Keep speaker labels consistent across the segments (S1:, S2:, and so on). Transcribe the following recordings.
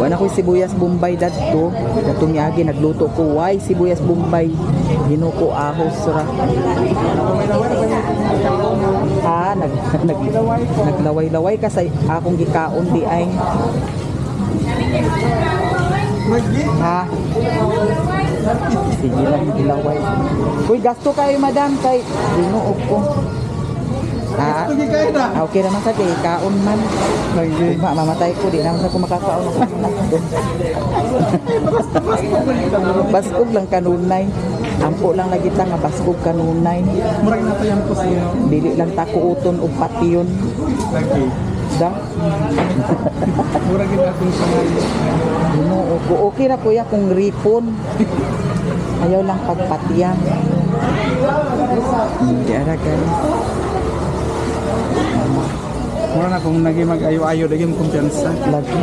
S1: Wala ko sibuyas Bombay dadto. Dadto miyagi nagluto ko why sibuyas Bombay. Ginuko ahos ra. Ha, naglaway-laway ka sa akong gikaon di ay. Ha? Sige lang gilaway. Uy, gasto kayo madam kay ginuog ko. Ah, okay naman sa kay kaon man. Mamatay ko di naman sa ko makakaon ako. Baskog lang kanunay. Ampo lang lagi ta nga baskog kanunay.
S2: Murag na to yan po siya.
S1: Dili lang ta kuuton og patyon.
S2: Lagi.
S1: Da.
S2: Murag na itong samayo.
S1: Okay ra kuya kung ripon. Ayaw lang pagpatiyang. Hindi ara guys.
S2: Mura na kung naging mag-ayo-ayo, naging kumpiyansa.
S1: Lagi.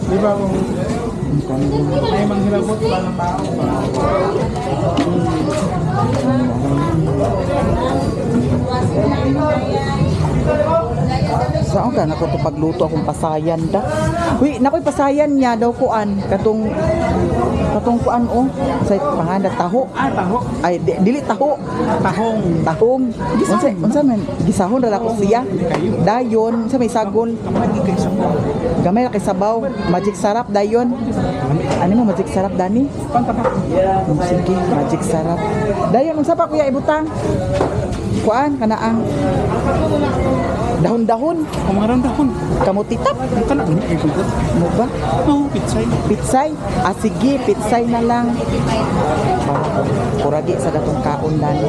S2: Di ba kung ay manghilabot ba ng tao?
S1: Saan ka nako to pagluto akong pasayan da. Uy, nakoy pasayan niya daw kuan katong kuan oh sa panganda taho.
S2: Ah, taho.
S1: Ay dili taho. Tahong. Unsa man gisahon ra ko siya. Dayon sa may sagol. Gamay ra kay sabaw. Magic sarap dayon. Ano mo magic sarap dani? Sige, magic sarap. Dayon unsa pa kuya ibutang? Kuan kanaang dahon-dahon.
S2: Kumarang dahon.
S1: Kamutitap.
S2: Kana ni ibugot.
S1: Mo ba?
S2: Oh, pitsay.
S1: Pitsay? Ah, sige, pitsay na lang. Kuragi sa datong kaon dani.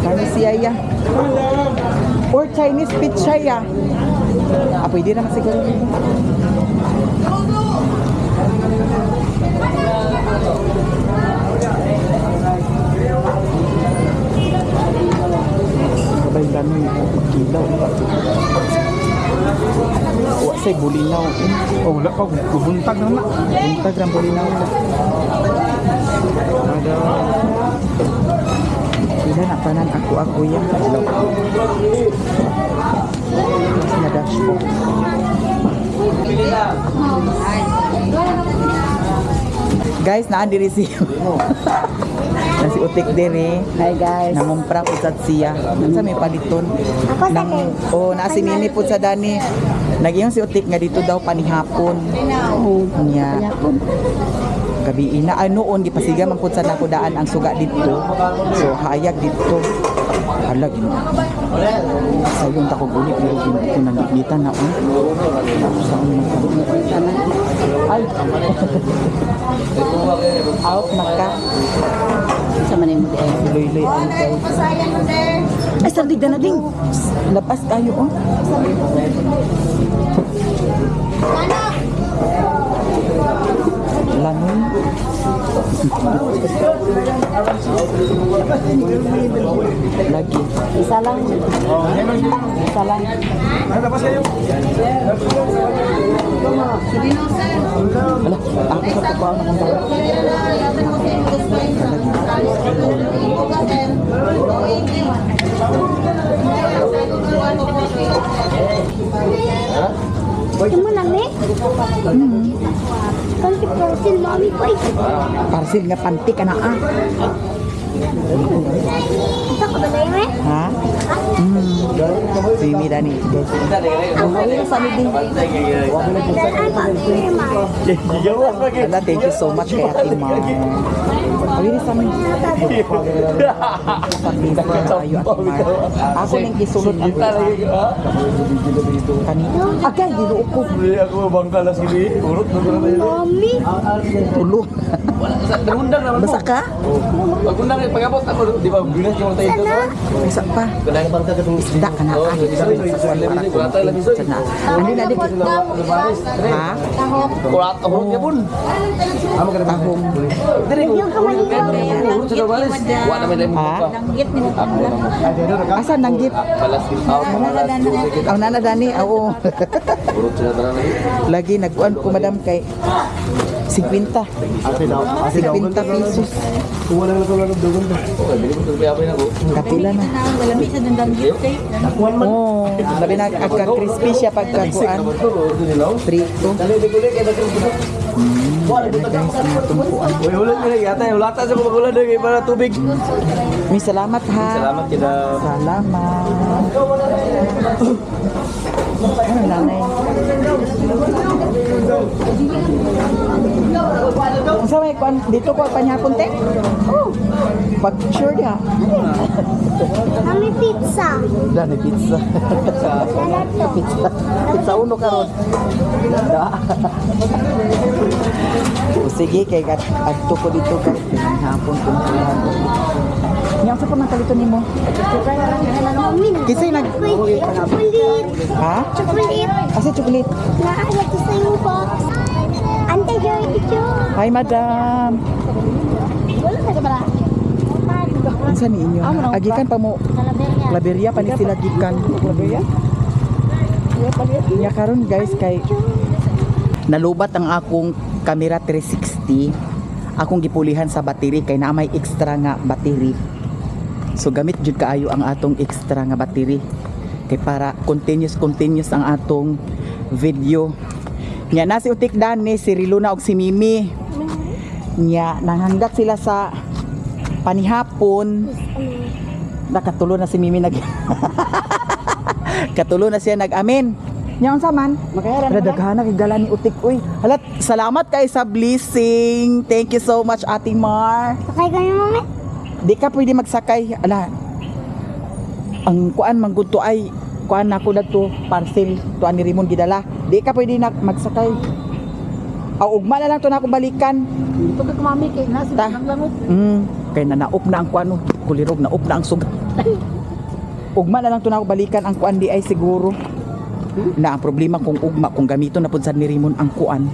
S1: Kaya siya ya. Or Chinese pitsay ya. Ah, pwede naman siguro. Sabay gano'n yung kilaw. Wala sa'y bulinaw.
S2: Oh, wala pa. Bubuntag na na.
S1: Buntag ng bulinaw. Sila na panan ako yan. Mas nadash ko. Guys, naandiri siya. Nasi utik dire.
S3: Hi guys.
S1: Nangumpra po sa siya. Sa may paliton. Nang nasi nini po sa dani. Nagyong si utik nga dito daw panihapon. Niya. Gabi ina noon gipasiga man pud sa nako daan ang suga dito. So hayag dito. Hala gino. Sayong tako guni pero dito nangitan na on. Ay. Out na ka.
S3: Sama na yung model.
S1: Loy-loy ang guys.
S3: Ay, sardig na ding.
S1: Lapas tayo oh. Langoy. Lagi.
S3: Isa lang. Isa lang.
S2: Tapos kayo.
S1: Ala, ako sa pagbaon akong tao.
S4: Ito mo lang eh. Kanti protein, mami ko eh.
S1: Parsil nga panti ka na ah.
S4: Ito ka ba tayo eh?
S1: Ha? Si Mira ni guys. Ano sa ni din?
S4: Ay, pag-iwi man.
S1: Ala, thank you so much kay Ate Mar. Awiri sa amin. Ayo Ate Mar. Ako ning gisulod ang kanina. Agay dilo ko.
S2: Ako bangka lang sini. Urut na
S4: Mami.
S1: Tulo.
S2: Nagundang naman
S1: Basa ka?
S2: Pagundang pagabot ako, di ba? Binas yung tayo dito.
S1: Isa pa.
S2: Kanang bangka ka itong
S1: Isda ka na ay. Hindi na din. Ha?
S2: kurat ako niya pun. Amo ka
S1: Tahong.
S2: Dire ko.
S4: Yung kamay niya.
S2: Urut sa balis. Wa na may lemon
S1: Ha?
S2: ka.
S3: Langgit ni
S1: Asa nanggit?
S2: Balas out.
S1: Ang nana dani. Oo.
S2: Urut sa dara lagi.
S1: Lagi nagkuan ko madam kay 50.
S2: Ate daw.
S1: 50 pesos.
S2: Kung wala na ito lang doon.
S1: Kapila na.
S3: Lamig sa dandang gift eh.
S1: Oh, labi na agka-crispy siya pagkakuan. Prito. Guys, mga tumpuan.
S2: Uy, ulan ka na yata. Wala ta sa kumagulan na yung para tubig.
S1: May salamat ha.
S2: Salamat kita.
S1: Salamat. Ano nanay? Ang sa may kuan dito ko panyapon te? Oh. Pag sure dia.
S4: Kami pizza.
S1: Dani pizza.
S4: Wala to.
S1: Pizza uno karon. Da. O, sige kay adto ko dito guys. Hapon ko na. Nya sa pamantalito nimo?
S4: Mami,
S1: Kisay nag
S4: wait, chocolate.
S1: ha?
S4: Chocolate.
S1: Asa chocolate?
S4: Naala to sa yung box. Ante, Joy, ito.
S1: Hi madam.
S4: Wala ka ba?
S1: Unsa ni inyo? Agikan pa mo Claveria pa ni sila gikan. Claveria? Ya karon guys kay nalubat ang akong camera 360. Akong gipulihan sa battery kay na may extra nga battery. So gamit jud kaayo ang atong extra nga battery kay para continuous ang atong video. Nya na si Utik Dani, si Riluna og si Mimi. Nya nanghanggat sila sa panihapon. Nakatulo na si Mimi nag Katulo na siya nag-amen. Nya unsa man?
S3: Makayaran
S1: Daghana kay dala ni Utik uy. Halat, salamat kay sa blessing. Thank you so much Ate Mar.
S4: Sakay ka niyo, mami?
S1: Di ka pwede magsakay. Ala. Ang kuan manggudto ay kuan nako dadto parcel to ani Rimon gidala. Di ka pwede na magsakay. Aw ugma na lang to nako balikan.
S3: Ito ka mami kay nasa
S1: Ta.
S3: langot.
S1: Kay nanaop na ang kuan kulirog naop na ang sugat. Ugma na lang to nako balikan ang kuan di ay siguro. Na ang problema kung ugma kung gamito na pud sa ni Rimon ang kuan.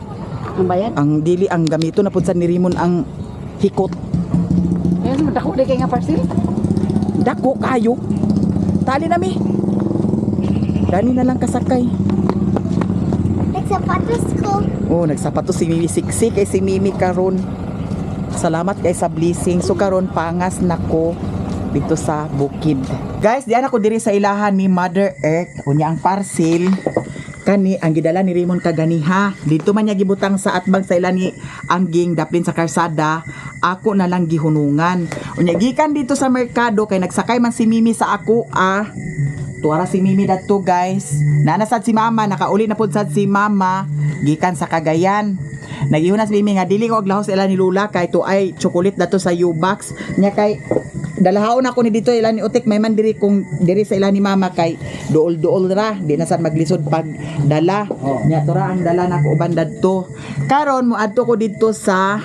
S3: Ang bayad.
S1: Ang dili ang gamito na pud sa ni Rimon ang hikot.
S3: Ayun, madako di kay nga parcel.
S1: Dako kayo. Tali na mi. Dani na lang kasakay.
S4: Nagsapatos ko.
S1: Oh, nagsapatos si Mimi siksi kay si Mimi karon. Salamat kay sa blessing. So karon pangas nako dito sa bukid. Guys, diyan ako diri sa ilahan ni Mother Earth. Unya ang parcel kani ang gidala ni Raymond kaganiha. Dito man niya gibutang sa atbag sa ilan ni Angging daplin sa karsada. Ako na lang gihunungan. Unya gikan dito sa merkado kay nagsakay man si Mimi sa ako Tuwara si Mimi dadto guys. Nanasad si Mama, nakauli na pud sad si Mama gikan sa Cagayan. Nagihunas si Mimi nga dili ko aglahos ila ni Lula kay to ay chocolate dato sa U-box. Nya kay dalahaon ako ni dito ila ni Utik may man diri kung diri sa ila ni Mama kay duol ra di na sad maglisod pag dala. Nya tura ang dala nako uban dadto. Karon mo adto ko dito sa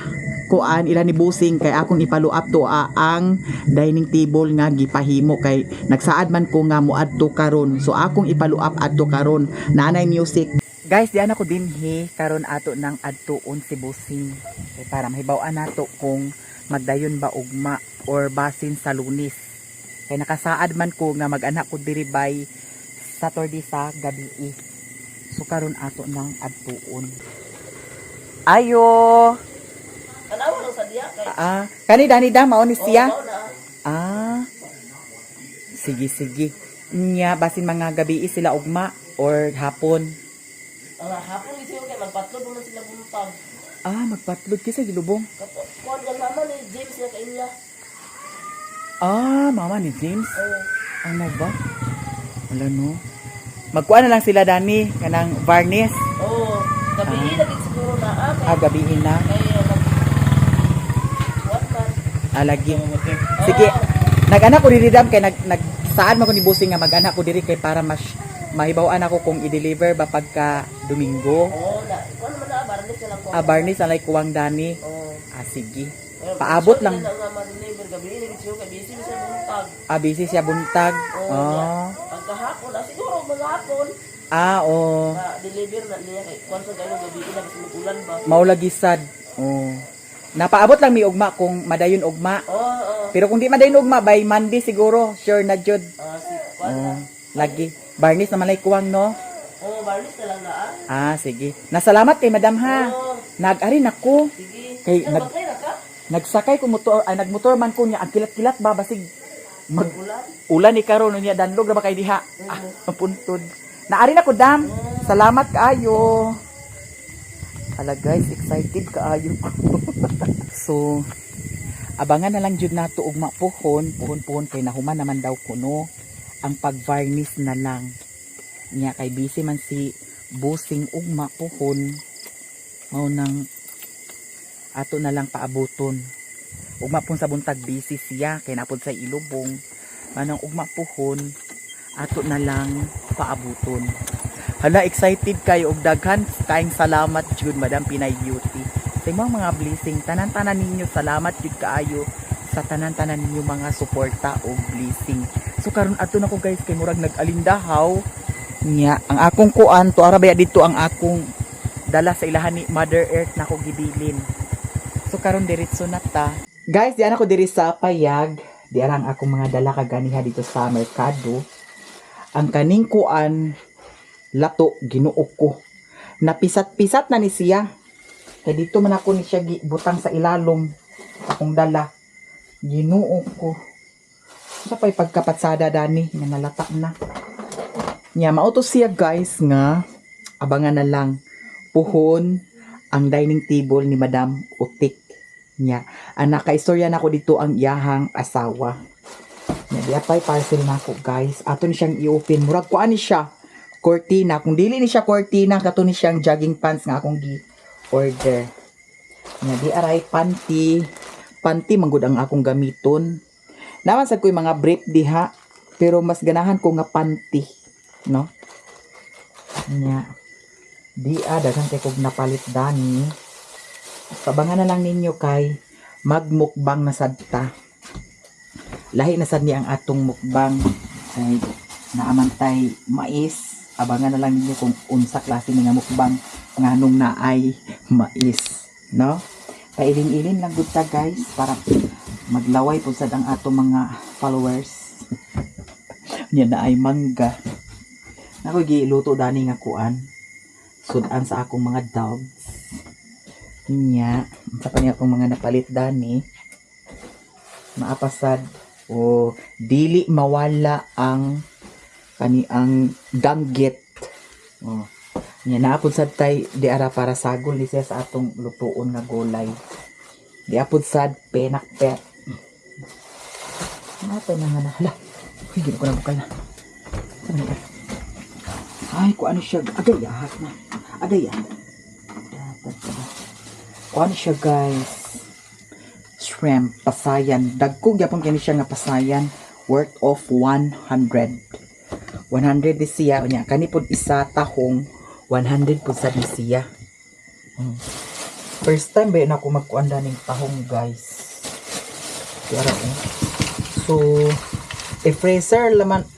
S1: kuan ila ni Busing kay akong ipaluap to ang dining table nga gipahimo kay nagsaad man ko nga moadto karon so akong ipaluap adto karon nanay music. Guys, diyan ako din karon ato nang adtuon si Busing kay para mahibaw-an nato kung magdayon ba ugma or basin sa Lunes kay nakasaad man ko nga mag-anak ko diri by Saturday sa gabi so karon ato nang adtuon. Ayo
S3: Tanawa lang sa diya kay.
S1: Kani Dani da mao ni siya. Sige. Nya basin mga gabi sila ugma or hapon.
S3: Hapon gisiyo kay magpatlod mo sila buntag.
S1: Magpatlod kisa gilubong.
S3: Kuan gan mama ni James na kay ila.
S1: Mama ni James. Ano ba? Wala no. Magkuan na lang sila Dani kanang varnish.
S3: Gabi lagi siguro na
S1: Gabi na.
S3: kay
S1: Lagi. Sige. Nag-anak ko diri dam kay nagsaad man ko ni Busing nga mag-anak ko diri kay para mas mahibaw-an ako kung i-deliver ba pagka Domingo.
S3: Kuan man na barnis na lang ko.
S1: Barnish alay kuwang Dani. Sige. Paabot lang.
S3: Nga ma-deliver gabi lagi siguro kay busy sa buntag.
S1: Busy siya buntag.
S3: Pagkahapon siguro maghapon.
S1: Deliver
S3: na niya kay kuan sa gabi na kasi magulan ba.
S1: Maulagi sad. Napaabot lang mi ugma kung madayon ugma. Pero kung di madayon ugma by Monday siguro, sure na jud. Lagi. Barnish naman ay kuwang no.
S3: Barnis na lang na
S1: sige. Nasalamat kay Madam ha. Nag-ari na ko.
S3: Sige.
S1: Kay
S3: Ano, bakay na ka?
S1: nagsakay ko motor, ay nagmotor man ko niya, ang kilat-kilat ba basig
S3: Ulan.
S1: ulan ni karon niya danlog na ba kay diha. Napuntod. Naari na ko dam. Salamat kaayo. Ala guys, excited kaayo ko. So, abangan na lang jud nato ugma puhon kay nahuman naman daw kuno ang pag-varnish na lang. Nya kay busy man si busing ugma puhon. Mao nang ato na lang paabuton. Ugma pun sa buntag busy siya kay napod sa ilubong. Manang ugma puhon ato na lang paabuton. Hala, excited kayo og daghan kaayong salamat jud Madam Pinay Beauty. Sa mga blessing tanan-tanan ninyo, salamat jud kaayo sa tanan-tanan ninyo mga suporta og blessing. So karon ato na ko guys kay murag nag-alindahaw nya ang akong kuan to arabaya dito ang akong dala sa ilahan ni Mother Earth na ko gibilin. So karon diretso na ta. Guys, diyan ako diri sa Payag. Diyan ang akong mga dala kaganiha dito sa merkado. Ang kaning kuan lato ginuok ko. Napisat-pisat na ni siya. Kaya dito man ako ni siya butang sa ilalom akong dala. Ginuok ko. Sa pa'y pagkapatsada dani nga nalata na. Nya mauto siya guys nga abangan na lang puhon ang dining table ni Madam Utik nya. Anak kaistorya na ko dito ang iyahang asawa. Nya di apay parcel na ko guys. Ato ni siyang i-open. Murag kuan ni siya cortina. Kung dili ni siya cortina, kato ni siyang jogging pants nga akong gi-order. Nya di aray panty. Panty manggod ang akong gamiton. Naman sa ko'y mga brief diha, pero mas ganahan ko nga panty, no? Nya di daghan kay kog napalit dani. Sabangan na lang ninyo kay magmukbang na sadta. Lahi na sad ni ang atong mukbang kay naamantay mais. Abangan na lang ninyo kung unsa klase nga mukbang nganong naay mais, no? Pailing-ilin lang gud ta guys para maglaway pud sad ang atong mga followers. Nya naay mangga. Nako giluto dani nga kuan. Sudan sa akong mga dogs. Nya, sa kanya akong mga napalit dani. Maapasad o dili mawala ang kaniang danggit. Oh. Nya naapod sad tay di ara para sagol ni siya sa atong lutuon nga gulay. Di apod sad penakpet. Napa na nga nahala. Uy, gino ko na bukal na. Ay, kung ano siya. Agayahat na. Agayahat. Kung ano siya guys. Shrimp. Pasayan. Dagkog yapon kini siya nga pasayan. Worth of 100. 100 di siya. Kanipod isa tahong 100 po sa di siya. First time ba yun ako magkuanda ng tahong guys. Kaya so, i-freezer laman.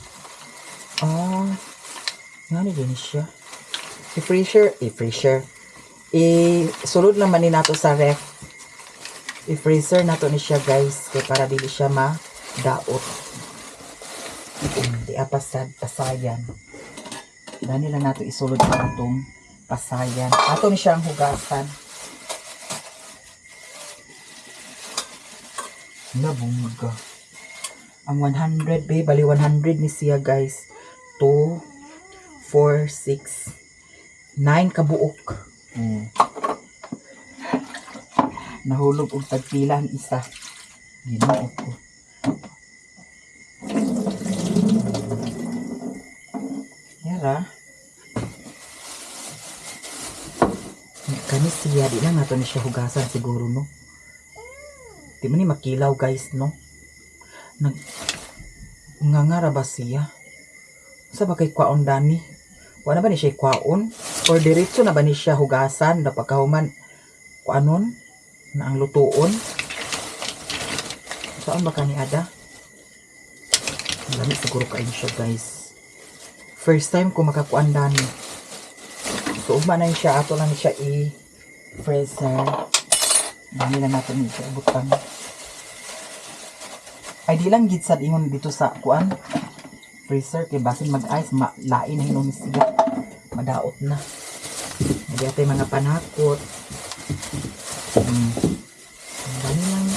S1: Ngani din siya. I-freezer. Sulod naman ni nato sa ref. I-freezer nato ni siya guys. Kaya para dili siya ma-daot. Di apasad, pasayan. Dani lang nato isulod sa atong pasayan. Ato ni siyang hugasan. Nabungga. Ang 100 be, bali 100 ni siya guys. 2, 4, 6, 9 kabuok. Nahulog og tagpila ang isa. Ginoo ko. Yara. Kani siya, di lang nato ni siya hugasan siguro, no? Di man ni makilaw guys, no? Ngangara ba siya? Sa ba kay kwaon dani? Wala ba ni siya kwaon? Or diretso na ba ni siya hugasan? Napagkahuman kuanon? Na ang lutuon? Saan ba ka ni Ada? Lami siguro kain siya guys. First time ko makakuan dani. So ugma na siya. Ato lang siya i-freezer. Dami lang natin siya butang. Ay di lang gid sad ingon dito sa kuan freezer kay basin mag-ice lain na hinon siya. Madaot na. Hindi atay mga panakot. Dali lang.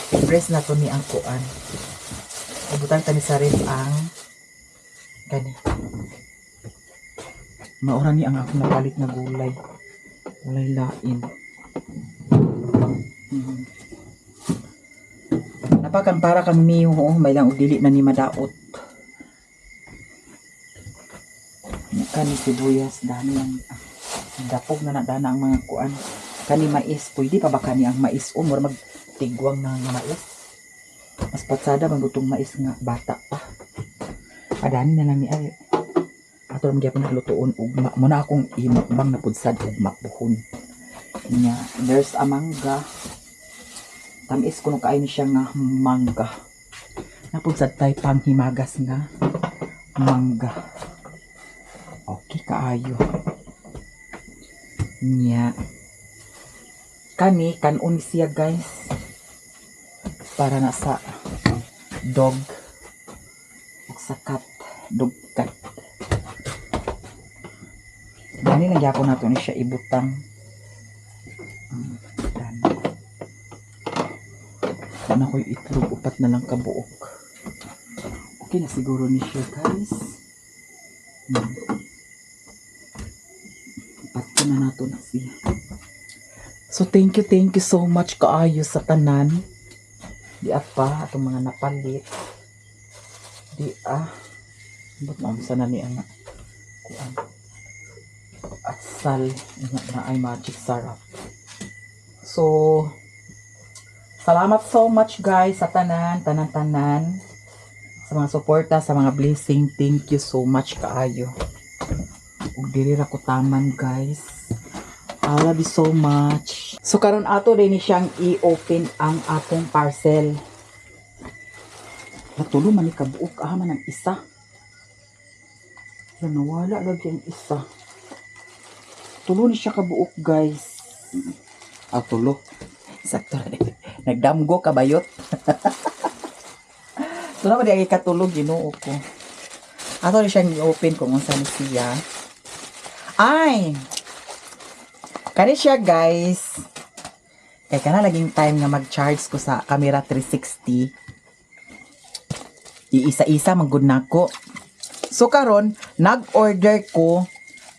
S1: I-press na to ni ang kuan. Ibutan tani sa ref ang kani. Maura ni ang ako napalit na gulay. Gulay lain. Napakan para kang miho, may lang udili na ni madaot. Kani sibuyas, dami lang. Dapog na nadana ang mga kuan. Kani mais, pwede pa ba kani ang mais? O, mura magtigwang na nga mais. Mas patsada, magutong mais nga bata pa. Adani na lang ni ay. Ato lang gyapon naglutoon ugma. Muna akong imukbang na pudsad ugma buhon. Nya, there's a mangga. Tamis ko nung kain siya nga mangga. Napudsad tayo pang himagas nga mangga. Okay, kaayo. Nya. Kani, kanon siya guys. Para na sa dog. Sa cat. Dog cat. Dani lang yapon nato ni siya ibutang. Dana ko'y itlog. Upat na lang kabuok. Okay na siguro ni siya guys. Upat na nato na siya. So thank you so much kaayo sa tanan. Di apa atong mga napalit. Di ba't mamsa na ni ang kuan. Asal na ay magic sarap. So salamat so much guys sa tanan sa mga suporta, sa mga blessing. Thank you so much kaayo. Ug dili ra ko taman guys. I love you so much. So karon ato din siyang i-open ang atong parcel. Natulo man ni kabuok man ang isa. Nawala lagi ang isa. Tulo ni siya kabuok guys. Tulo. Sakto rin. Nagdamgo kabayot. Tulo ba di katulog ginoo ko. Ato ni siyang i-open kung unsa ni siya. Ay! Kani siya guys. Kaya ka na laging time nga mag-charge ko sa camera 360. Iisa-isa manggod nako. So karon nag-order ko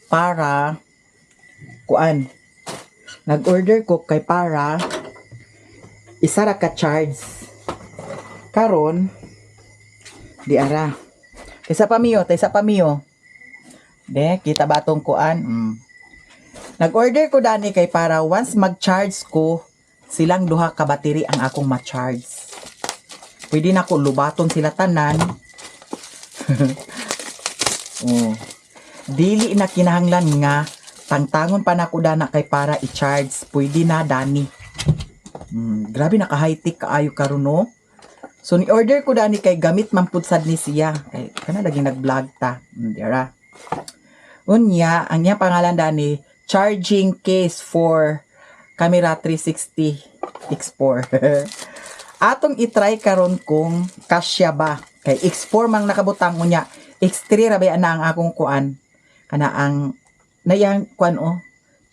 S1: para kuan. Nag-order ko kay para isa ra ka charge. Karon di ara. Isa pa miyo. De, kita ba tong kuan? Nag-order ko dani kay para once mag-charge ko, silang duha ka battery ang akong ma-charge. Pwede na ko lubaton sila tanan. Dili na kinahanglan nga tangtangon pa na ko dana kay para i-charge. Pwede na dani. Grabe naka-high-tech kaayo karon no. So ni-order ko dani kay gamit man pud sad ni siya. Kay kana lagi nag-vlog ta. Dira. Unya, ang niya pangalan dani charging case for camera 360 X4. Atong i-try karon kung kasya ba. Kay X4 mang nakabutang mo niya. X3 ra ba na ang akong kuan. Kana ang nayang kuan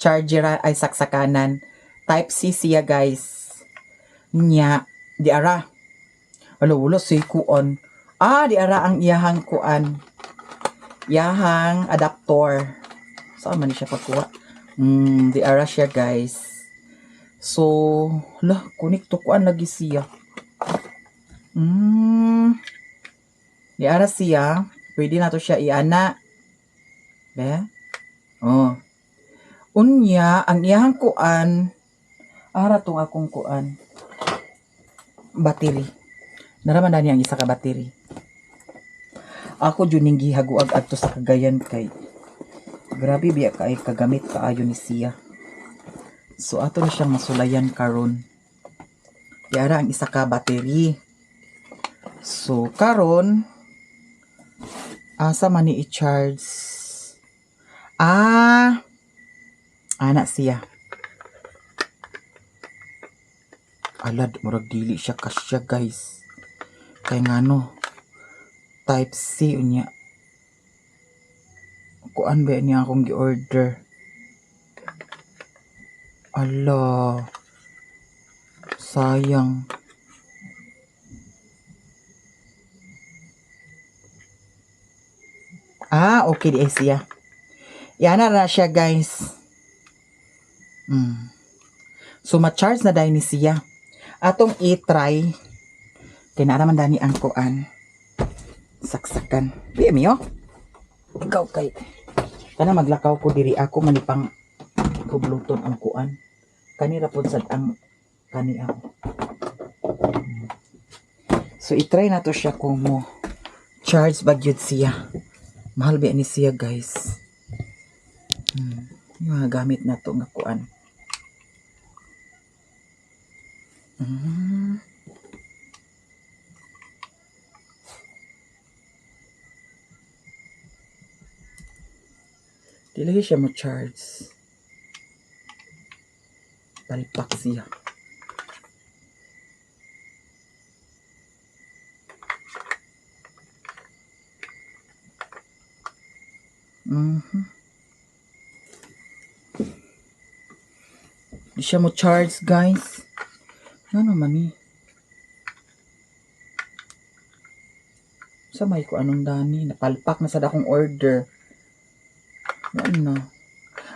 S1: charger ay saksakanan. Type C siya guys. Nya di ara. Wala si kuon. Di ara ang iyahang kuan. Iyahang adapter. Saan man siya pagkuha? Di ara siya guys. So, kunik to kuan lagi siya. Di ara siya. Pwede na to siya iana. Be? Unya, ang iyahang kuan. Ara tong akong kuan. Battery. Naraman na niya ang isa ka battery. Ako dyan yung gihaguag adto sa Cagayan kay grabe biya kay kagamit kaayo ni siya. So ato na siyang masulayan karon. Yara ang isa ka battery. So karon asa man ni i-charge? Ana siya. Alad murag dili siya kasya guys. Kay ngano type C unya. Kuan ba niya akong gi-order? Ala. Sayang. Okay di ay siya. Yan na siya, guys. So, ma-charge na dahil ni siya. Atong i-try. Kinaraman dani ang kuan. Saksakan. Di mi oh. Ikaw kay. Kana maglakaw ko diri ako manipang kubluton ang kuan. Kanira pod sad ang kani ako. So i-try na to siya kung mo charge bagyod siya. Mahal ba ni siya, guys. Yung mga gamit na to nga kuan. Di lagi siya mo charge. Palpak siya. Di siya mo charge, guys. Ano man ni? Sa may ko anong dani, napalpak na sa dakong order. Ano?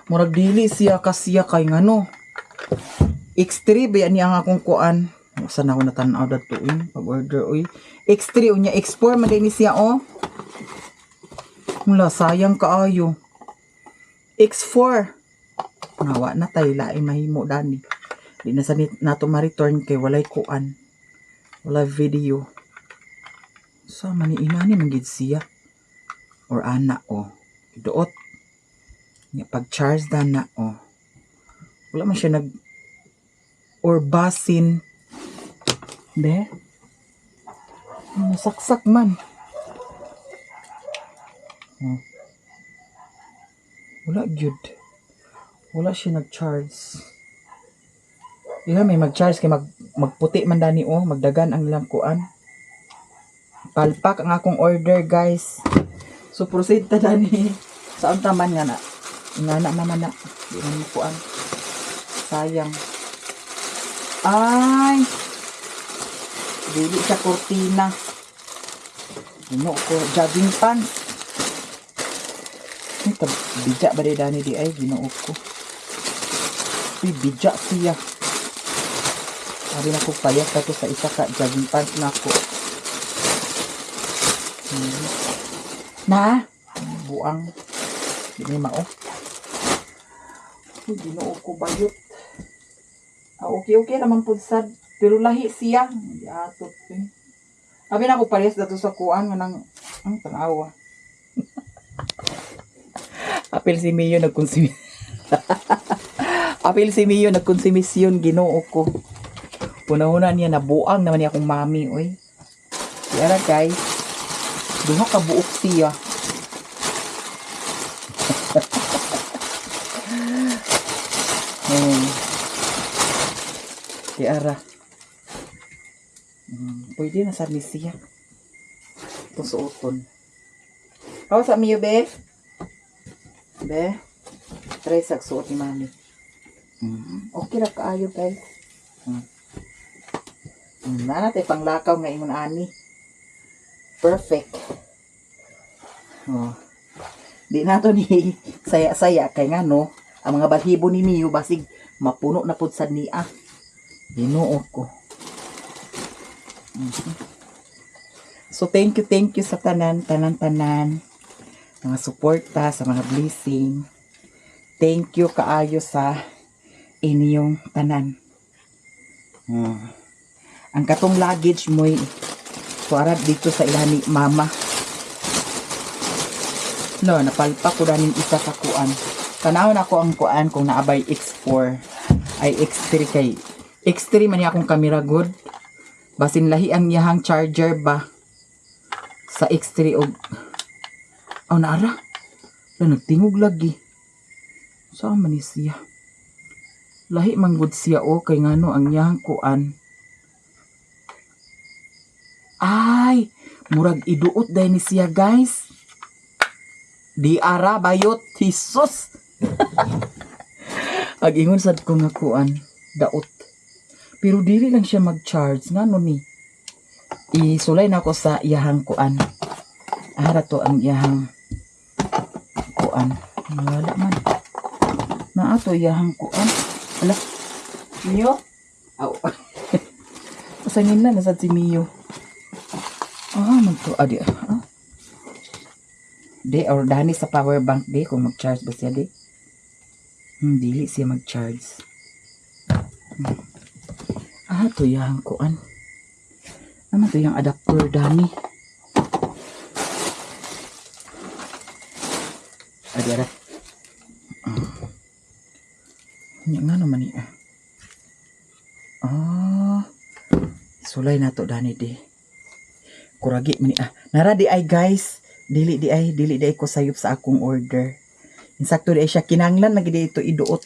S1: Murag dili siya kasiya kay ngano. X3 ba yan ang akong kuan? Saan ako natanaw dato pag-order oy. X3 unya X4 man din siya oh. Mula sayang kaayo. X4. Nawa na tay lain mahimo dani. Di na sa nato ma-return kay walay kuan. Walay video. Sa man ni inani man gid siya. Or ana oh. Doot. Nya pag-charge da na oh. Wala man siya nag or basin. Be. Nasaksak man. Wala gyud. Wala siya nag-charge. Iha may mag-charge kay magputi man dani oh, magdagan ang ilang kuan. Palpak ang akong order, guys. So proceed ta dani. Saan taman nga na? Ingana naman na. Di man kuan. Sayang. Ay. Dili siya kurtina. Ino ko jogging pants. Bijak ba dani di ay ginoo ko. Bijak siya. Sabi na ko payat ka to sa isa ka jogging pants na ako. Na buang. Di mao. Ginoo ko bayot. Okay naman po sad. Pero lahi siya. Hindi atot eh. Sabi na ko parehas dato sa kuan ang tanawa. Apil si Mio nagkonsumisyon. Apil si Mio nagkonsumisyon, ginoo ko. Una-una niya nabuang naman niya akong mami, oy. Yara guys. Duha ka buok siya. Yara. Pwede na sa siya. Ito suoton. How sa Mio, be? Be, try sagsuot ni mami. Okay ra kaayo, guys. Na natin panglakaw nga ingon ani. Perfect. Di na to ni saya-saya kay nga no, ang mga balhibo ni Mio basig mapuno na pud sad niya. Ginoo ko. So thank you sa tanan mga suporta, sa mga blessing. Thank you kaayo sa inyong tanan. Ang katong luggage mo'y tuarad dito sa ilani mama. No, napalpa ko danin isa ka kuan. Tanawon ako ang kuan kung naabay X4 ay X3 kay X3 man akong camera good. Basin lahi ang iyahang charger ba sa X3 og naara. Nagtingog lagi. Saan man ni siya? Lahi man gud siya kay ngano ang iyahang kuan. Ay, murag iduot dahil ni siya, guys. Di ara bayot, Jesus. Ag ingon sad ko nga kuan, daot. Pero dili lang siya mag-charge ngano ni. Isulay na ako sa iyahang kuan. Ara to ang iyahang kuan. Wala man. Na ato iyahang kuan. Ala. Mio? Aw. Pasangin na nasa si Mio. Man to adi. De or dani sa power bank de kung mag-charge ba siya de. Dili siya mag-charge. To yang kuan. Ano to yung adapter dani? Ada. Nya nga naman ni. Sulay na to dani di. Kuragi man ni. Nara di ay guys. Dili di ay ko sayop sa akong order. Insakto di ay siya kinanglan lagi di ito iduot.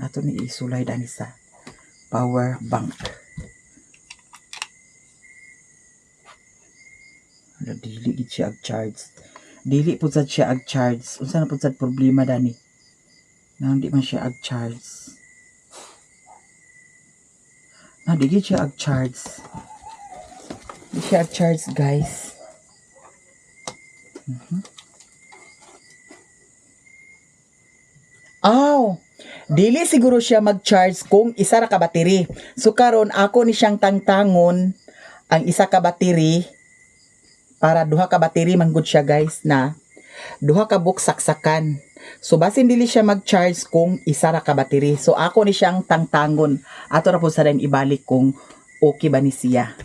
S1: Ato ni isulay dani sa power bank. Dili gid siya ag-charge. Dili pud sad siya ag-charge. Unsa na pud sad problema dani? Nang di man siya ag-charge. Di gid siya ag-charge. Di siya ag-charge, guys. Dili siguro siya mag-charge kung isa ra ka battery. So karon ako ni siyang tangtangon ang isa ka battery para duha ka battery man gud siya guys na duha ka book saksakan. So basin dili siya mag-charge kung isa ra ka battery. So ako ni siyang tangtangon. Ato ra po sa rin ibalik kung okay ba ni siya.